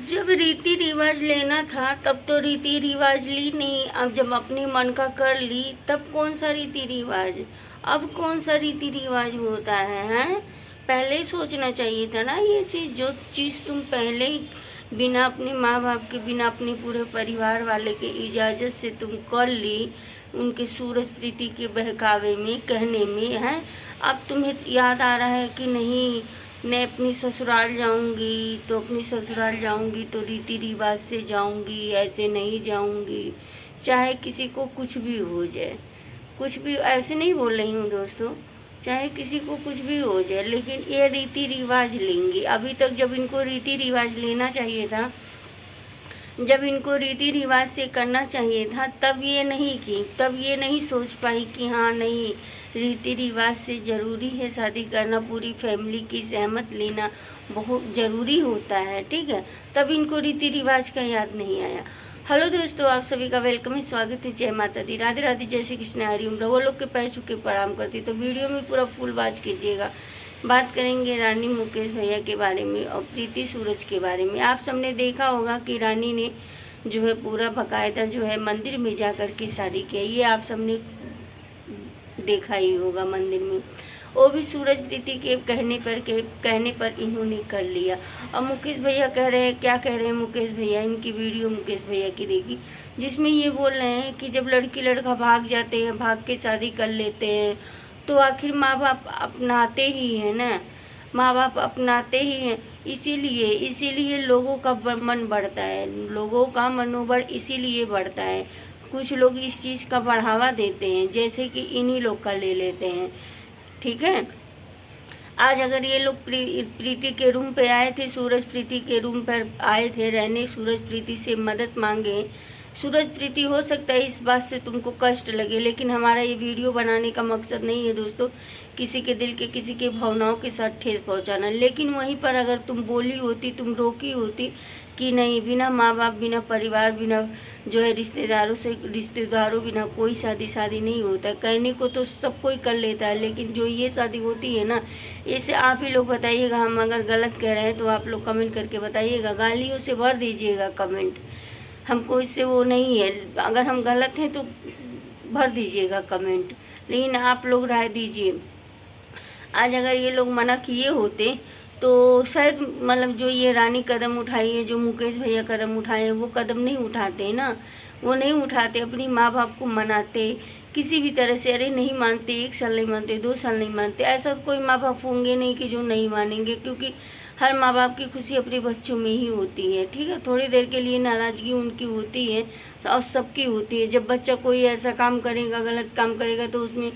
जब रीति रिवाज लेना था तब तो रीति रिवाज ली नहीं। अब जब अपने मन का कर ली तब कौन सा रीति रिवाज, अब कौन सा रीति रिवाज होता है, हैं? पहले ही सोचना चाहिए था ना ये चीज़। जो चीज़ तुम पहले ही बिना अपने माँ बाप के, बिना अपने पूरे परिवार वाले के इजाज़त से तुम कर ली, उनके सूरज प्रीति के बहकावे में, कहने में, हैं? अब तुम्हें याद आ रहा है कि नहीं मैं अपनी ससुराल जाऊंगी तो अपनी ससुराल जाऊंगी तो रीति रिवाज से जाऊंगी, ऐसे नहीं जाऊंगी, चाहे किसी को कुछ भी हो जाए। कुछ भी, ऐसे नहीं बोल रही हूँ दोस्तों, चाहे किसी को कुछ भी हो जाए, लेकिन ये रीति रिवाज लेंगी। अभी तक जब इनको रीति रिवाज लेना चाहिए था, जब इनको रीति रिवाज से करना चाहिए था, तब ये नहीं की, तब ये नहीं सोच पाई कि हाँ नहीं रीति रिवाज से ज़रूरी है शादी करना, पूरी फैमिली की सहमत लेना बहुत ज़रूरी होता है, ठीक है। तब इनको रीति रिवाज का याद नहीं आया। हेलो दोस्तों, आप सभी का वेलकम है, स्वागत है। जय माता दी, राधे राधे, जय श्री कृष्ण, हरि ओम। वो लोग के पैर छू के प्रणाम करती, तो वीडियो में पूरा फुल वॉच कीजिएगा। बात करेंगे रानी मुकेश भैया के बारे में और प्रीति सूरज के बारे में। आप सबने देखा होगा कि रानी ने जो है पूरा बाकायदा जो है मंदिर में जा कर के शादी किया, ये आप सबने देखा ही होगा मंदिर में। वो भी सूरज प्रीति के कहने पर इन्होंने कर लिया। अब मुकेश भैया कह रहे हैं, क्या कह रहे हैं मुकेश भैया, इनकी वीडियो मुकेश भैया की देखी, जिसमें ये बोल रहे हैं कि जब लड़की लड़का भाग जाते हैं, भाग के शादी कर लेते हैं, तो आखिर माँ बाप अपनाते ही हैं ना, माँ बाप अपनाते ही हैं। इसीलिए लोगों का मन बढ़ता है, लोगों का मनोबल इसीलिए बढ़ता है। कुछ लोग इस चीज़ का बढ़ावा देते हैं, जैसे कि इन्हीं लोग का ले लेते हैं, ठीक है। आज अगर ये लोग प्रीति के रूम पे आए थे, सूरज प्रीति के रूम पर आए थे रहने, सूरज प्रीति से मदद मांगे, सूरज प्रीति हो सकता है इस बात से तुमको कष्ट लगे, लेकिन हमारा ये वीडियो बनाने का मकसद नहीं है दोस्तों किसी के दिल के, किसी के भावनाओं के साथ ठेस पहुंचाना। लेकिन वहीं पर अगर तुम बोली होती, तुम रोकी होती कि नहीं, बिना माँ बाप, बिना परिवार, बिना जो है रिश्तेदारों बिना कोई शादी नहीं होता है। कहने को तो सब कोई कर लेता है, लेकिन जो ये शादी होती है ना, इसे आप ही लोग बताइएगा। हम अगर गलत कह रहे हैं तो आप लोग कमेंट करके बताइएगा, गालियों से भर दीजिएगा कमेंट, हमको इससे वो नहीं है। अगर हम गलत हैं तो भर दीजिएगा कमेंट, लेकिन आप लोग राय दीजिए। आज अगर ये लोग मना किए होते तो शायद मतलब जो ये रानी कदम उठाई है, जो मुकेश भैया कदम उठाए हैं, वो कदम नहीं उठाते ना, वो नहीं उठाते, अपनी माँ बाप को मनाते किसी भी तरह से। अरे नहीं मानते, 1 साल नहीं मानते, 2 साल नहीं मानते, ऐसा कोई माँ बाप होंगे नहीं कि जो नहीं मानेंगे, क्योंकि हर माँ बाप की खुशी अपने बच्चों में ही होती है, ठीक है। थोड़ी देर के लिए नाराज़गी उनकी होती है और सबकी होती है। जब बच्चा कोई ऐसा काम करेगा, गलत काम करेगा, तो उसमें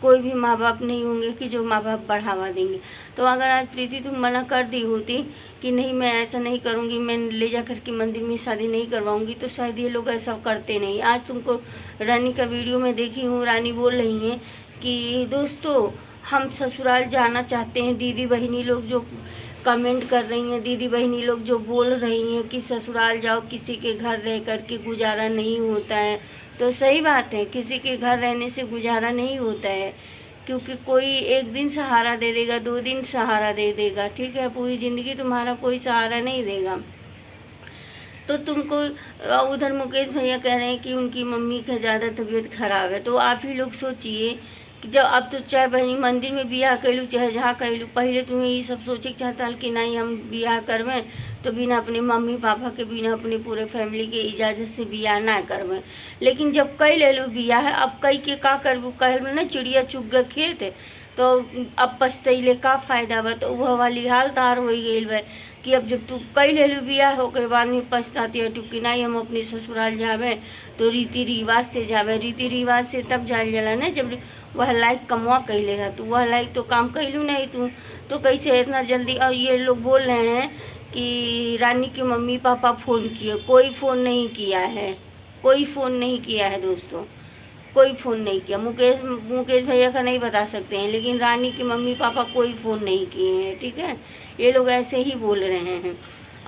कोई भी माँ बाप नहीं होंगे कि जो माँ बाप बढ़ावा देंगे। तो अगर आज प्रीति तुम मना कर दी होती कि नहीं मैं ऐसा नहीं करूँगी, मैं ले जा कर के मंदिर में शादी नहीं करवाऊँगी, तो शायद ये लोग ऐसा करते नहीं। आज तुमको रानी का वीडियो में देखी हूँ, रानी बोल रही हैं कि दोस्तों हम ससुराल जाना चाहते हैं। दीदी बहनी लोग जो कमेंट कर रही हैं, दीदी बहनी लोग जो बोल रही हैं कि ससुराल जाओ, किसी के घर रह कर के गुजारा नहीं होता है, तो सही बात है, किसी के घर रहने से गुजारा नहीं होता है, क्योंकि कोई एक दिन सहारा दे देगा, 2 दिन सहारा दे देगा, ठीक है, पूरी ज़िंदगी तुम्हारा कोई सहारा नहीं देगा। तो तुमको उधर मुकेश भैया कह रहे हैं कि उनकी मम्मी का ज़्यादा तबीयत खराब है, तो आप ही लोग सोचिए कि जब अब तो चाहे बहनी मंदिर में बियाह कैलू, चाहे जहाँ कैलू, पहले तुम्हें ये सब सोचे चाहता कि नहीं हम बियाह करवें तो बिना अपने मम्मी पापा के, बिना अपने पूरे फैमिली के इजाज़त से बियाह ना करवें। लेकिन जब कई ले लो बियाह, अब कई के का करबू, कह ना चिड़िया चुग गए खेत, तो अब पछतैले का फ़ायदा बा। तो वह वाली हाल तार हो गई बा कि अब जब तू कई ले लू बियाह होकर बाद में पछताती है कि नहीं हम अपने ससुराल जावे तो रीति रिवाज से जावे। रीति रिवाज से तब जाल जला ना जब वह लायक कमवा कैले रहा, तू वह लायक तो काम कैलू नहीं तू, तो कैसे इतना जल्दी। और ये लोग बोल रहे हैं कि रानी के मम्मी पापा फ़ोन किए, कोई फ़ोन नहीं किया है, कोई फ़ोन नहीं किया है दोस्तों, कोई फ़ोन नहीं किया। मुकेश भैया का नहीं बता सकते हैं, लेकिन रानी के मम्मी पापा कोई फ़ोन नहीं किए हैं, ठीक है। ये लोग ऐसे ही बोल रहे हैं।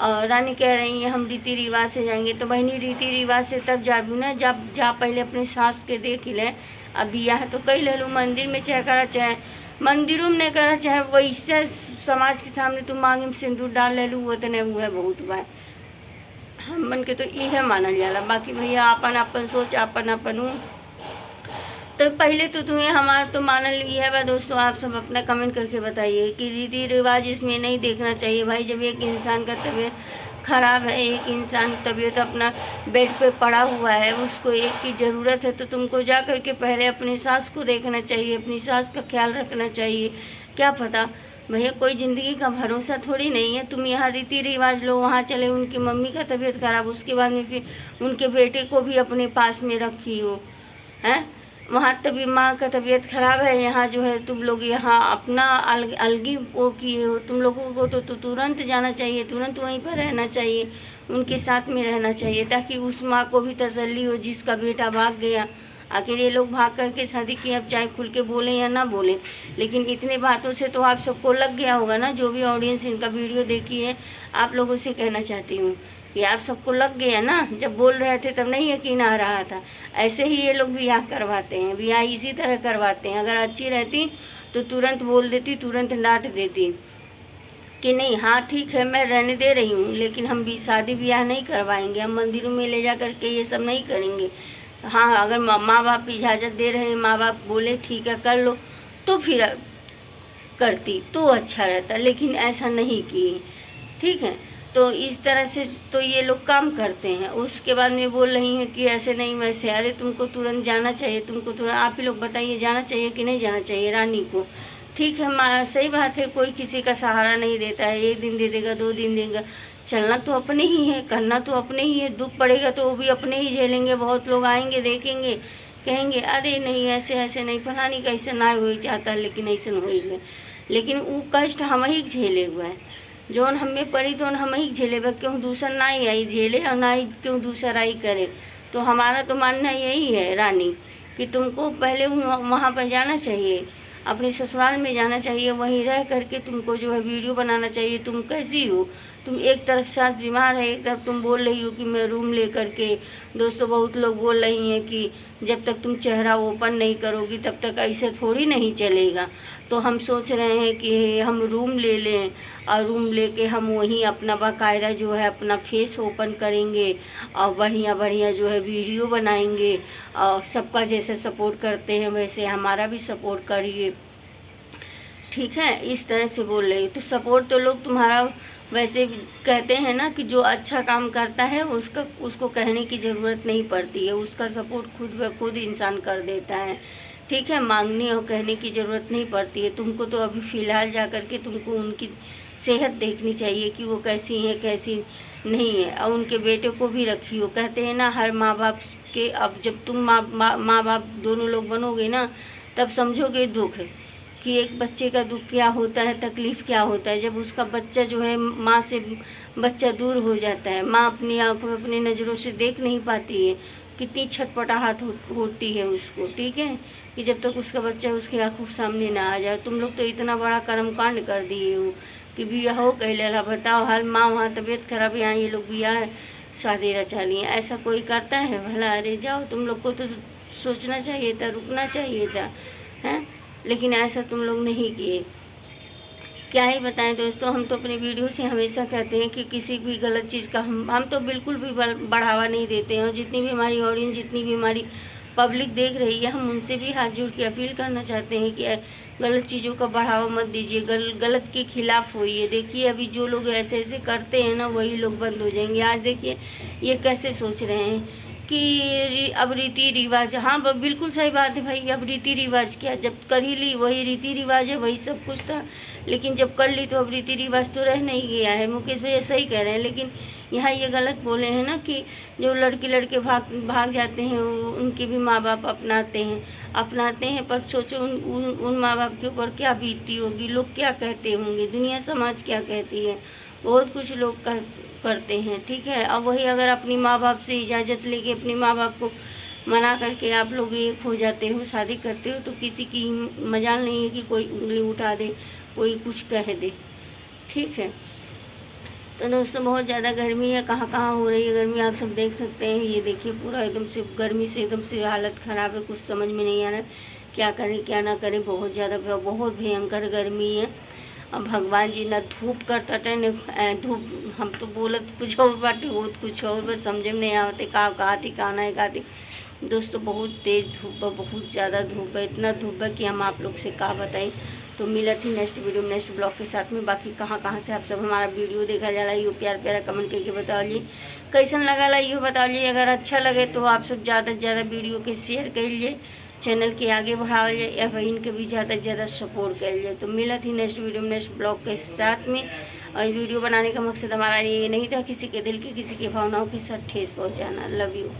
और रानी कह रही है हम रीति रिवाज से जाएंगे, तो बहनी रीति रिवाज से तब जाबू ना जब जा पहले अपने सास के देख लें। अब बियाह तो कई ले लो, मंदिर में चाहे करा, चाहे मंदिरों में नहीं करा, चाहे वैसे समाज के सामने तुम मांग में सिंदूर डाल ले लू, वो तो नहीं हुआ है बहुत बार, हमन के तो इहे मानल जाला। बाकी भैया आपन आपन सोच, आपन आपन हूँ। तो पहले तो तुम्हें हमारा तो मानल ये है। दोस्तों आप सब अपना कमेंट करके बताइए कि रीति रिवाज इसमें नहीं देखना चाहिए भाई। जब एक इंसान का तबीयत खराब है, एक इंसान तबीयत अपना बेड पे पड़ा हुआ है, उसको एक की ज़रूरत है, तो तुमको जा कर के पहले अपनी सास को देखना चाहिए, अपनी सास का ख्याल रखना चाहिए। क्या पता भैया, कोई ज़िंदगी का भरोसा थोड़ी नहीं है। तुम यहाँ रीति रिवाज लो, वहाँ चले, उनकी मम्मी का तबीयत खराब, उसके बाद में फिर उनके बेटे को भी अपने पास में रखी हो, हैं। वहाँ तभी माँ का तबीयत खराब है, यहाँ जो है तुम लोग यहाँ अपना अलगी वो किए हो। तुम लोगों को तो तुरंत जाना चाहिए, तुरंत वहीं पर रहना चाहिए, उनके साथ में रहना चाहिए, ताकि उस माँ को भी तसल्ली हो जिसका बेटा भाग गया। आखिर ये लोग भाग करके शादी की, अब चाहे खुल के बोलें या ना बोलें, लेकिन इतने बातों से तो आप सबको लग गया होगा ना। जो भी ऑडियंस इनका वीडियो देखी है, आप लोगों से कहना चाहती हूँ कि आप सबको लग गया ना। जब बोल रहे थे तब नहीं यकीन आ रहा था। ऐसे ही ये लोग ब्याह करवाते हैं, ब्याह इसी तरह करवाते हैं। अगर अच्छी रहती तो तुरंत बोल देती, तुरंत डांट देती कि नहीं, हाँ ठीक है मैं रहने दे रही हूँ, लेकिन हम भी शादी ब्याह नहीं करवाएंगे, हम मंदिरों में ले जा करके ये सब नहीं करेंगे। हाँ, अगर माँ बाप इजाज़त दे रहे हैं, माँ बाप बोले ठीक है कर लो, तो फिर करती तो अच्छा रहता, लेकिन ऐसा नहीं किए। ठीक है, तो इस तरह से तो ये लोग काम करते हैं। उसके बाद में बोल रही हैं कि ऐसे नहीं वैसे। अरे तुमको तुरंत जाना चाहिए, तुमको तुरंत, आप ही लोग बताइए जाना चाहिए कि नहीं जाना चाहिए रानी को। ठीक है, सही बात है, कोई किसी का सहारा नहीं देता है। 1 दिन दे देगा, 2 दिन देगा, चलना तो अपने ही है, करना तो अपने ही है। दुख पड़ेगा तो वो भी अपने ही झेलेंगे। बहुत लोग आएंगे, देखेंगे, कहेंगे अरे नहीं ऐसे ऐसे नहीं, फलानी कैसे ना हो चाहता, लेकिन ऐसे हो गए। लेकिन वो कष्ट हम ही झेले हुए हैं, जोन हमें पड़ी तो हम ही झेले। क्यों दूसरा ना ही आई झेले, और ना ही क्यों दूसरा आई करे। तो हमारा तो मानना यही है रानी, कि तुमको पहले वहाँ पर जाना चाहिए, अपने ससुराल में जाना चाहिए, वहीं रह करके तुमको जो है वीडियो बनाना चाहिए। तुम कैसी हो, तुम एक तरफ सास बीमार है, एक तरफ तुम बोल रही हो कि मैं रूम ले करके। दोस्तों बहुत लोग बोल रही हैं कि जब तक तुम चेहरा ओपन नहीं करोगी तब तक ऐसे थोड़ी नहीं चलेगा। तो हम सोच रहे हैं कि हम रूम ले लें, और रूम लेके हम वहीं अपना बाकायदा जो है अपना फेस ओपन करेंगे, और बढ़िया बढ़िया जो है वीडियो बनाएंगे। और सबका जैसे सपोर्ट करते हैं वैसे हमारा भी सपोर्ट करिए। ठीक है, इस तरह से बोल रही। तो सपोर्ट तो लोग तुम्हारा वैसे कहते हैं ना कि जो अच्छा काम करता है उसको कहने की ज़रूरत नहीं पड़ती है, उसका सपोर्ट खुद ब खुद इंसान कर देता है। ठीक है, मांगने और कहने की ज़रूरत नहीं पड़ती है। तुमको तो अभी फ़िलहाल जा कर के तुमको उनकी सेहत देखनी चाहिए कि वो कैसी है कैसी नहीं है, और उनके बेटे को भी रखियो। कहते हैं ना हर माँ बाप के, अब जब तुम माँ बाप दोनों लोग बनोगे ना, तब समझोगे दुख है कि एक बच्चे का दुख क्या होता है, तकलीफ़ क्या होता है। जब उसका बच्चा जो है माँ से बच्चा दूर हो जाता है, माँ अपनी आंखों अपनी नज़रों से देख नहीं पाती है, कितनी छटपटाहट होती है उसको। ठीक है, कि जब तक उसका बच्चा उसके आंखों के सामने ना आ जाए। तुम लोग तो इतना बड़ा कर्मकांड कर दिए हो कि बिया हो कह लेला। बताओ, हर माँ वहाँ तबीयत खराब, यहाँ ये लोग बिया शादी रचा लिए। ऐसा कोई करता है भला? अरे जाओ, तुम लोग को तो सोचना चाहिए था, रुकना चाहिए था, हैं, लेकिन ऐसा तुम लोग नहीं किए। क्या ही बताएं दोस्तों, हम तो अपने वीडियो से हमेशा कहते हैं कि किसी भी गलत चीज़ का हम तो बिल्कुल भी बढ़ावा नहीं देते हैं। और जितनी भी हमारी ऑडियंस, जितनी भी हमारी पब्लिक देख रही है, हम उनसे भी हाथ जोड़ के अपील करना चाहते हैं कि गलत चीज़ों का बढ़ावा मत दीजिए, गलत के खिलाफ़ होइए। देखिए अभी जो लोग ऐसे ऐसे करते हैं ना, वही लोग बंद हो जाएंगे। आज देखिए ये कैसे सोच रहे हैं कि अब रीति रिवाज, हाँ बिल्कुल सही बात है भाई। अब रीति रिवाज क्या, जब कर ही ली वही रीति रिवाज है, वही सब कुछ था। लेकिन जब कर ली तो अब रीति रिवाज तो रह नहीं गया है। मुकेश भैया सही कह रहे हैं, लेकिन यहाँ ये गलत बोले हैं ना कि जो लड़के भाग जाते हैं उनके भी माँ बाप अपनाते हैं। पर सोचो उन माँ बाप के ऊपर क्या बीतती होगी, लोग क्या कहते होंगे, दुनिया समाज क्या कहती है। बहुत कुछ लोग करते हैं। ठीक है, अब वही अगर अपनी माँ बाप से इजाज़त लेके अपने माँ बाप को मना करके आप लोग एक हो जाते हो, शादी करते हो, तो किसी की मजाल नहीं है कि कोई उंगली उठा दे, कोई कुछ कह दे। ठीक है, तो दोस्तों बहुत ज़्यादा गर्मी है, कहाँ कहाँ हो रही है गर्मी आप सब देख सकते हैं। ये देखिए पूरा एकदम से गर्मी से एकदम से हालत ख़राब है, कुछ समझ में नहीं आ रहा है क्या करें क्या ना करें। बहुत ज़्यादा बहुत भयंकर गर्मी है। अब भगवान जी न धूप करता न धूप, हम तो बोलत कुछ और बाटे होत कुछ और, बस समझे में नहीं आवते का कहती का नहीं कहती। दोस्तों बहुत तेज़ धूप है, बहुत ज़्यादा धूप है, इतना धूप है कि हम आप लोग से का बताएं। तो मिलत ही नेक्स्ट वीडियो में नेक्स्ट ब्लॉग के साथ में। बाकी कहाँ से आप सब हमारा वीडियो देखा जाला यो प्यार प्यारा कमेंट करके बताओ कैसन लगा यो बताओ। अगर अच्छा लगे तो आप सब ज़्यादा से ज़्यादा वीडियो के शेयर करिए, चैनल के आगे बढ़ाइए या बहन के भी ज़्यादा से ज़्यादा सपोर्ट करिए। तो मिलत ही नेक्स्ट वीडियो में नेक्स्ट ब्लॉग के साथ में। और वीडियो बनाने का मकसद हमारा ये नहीं था किसी के दिल की किसी की भावनाओं के साथ ठेस पहुँचाना। Love you.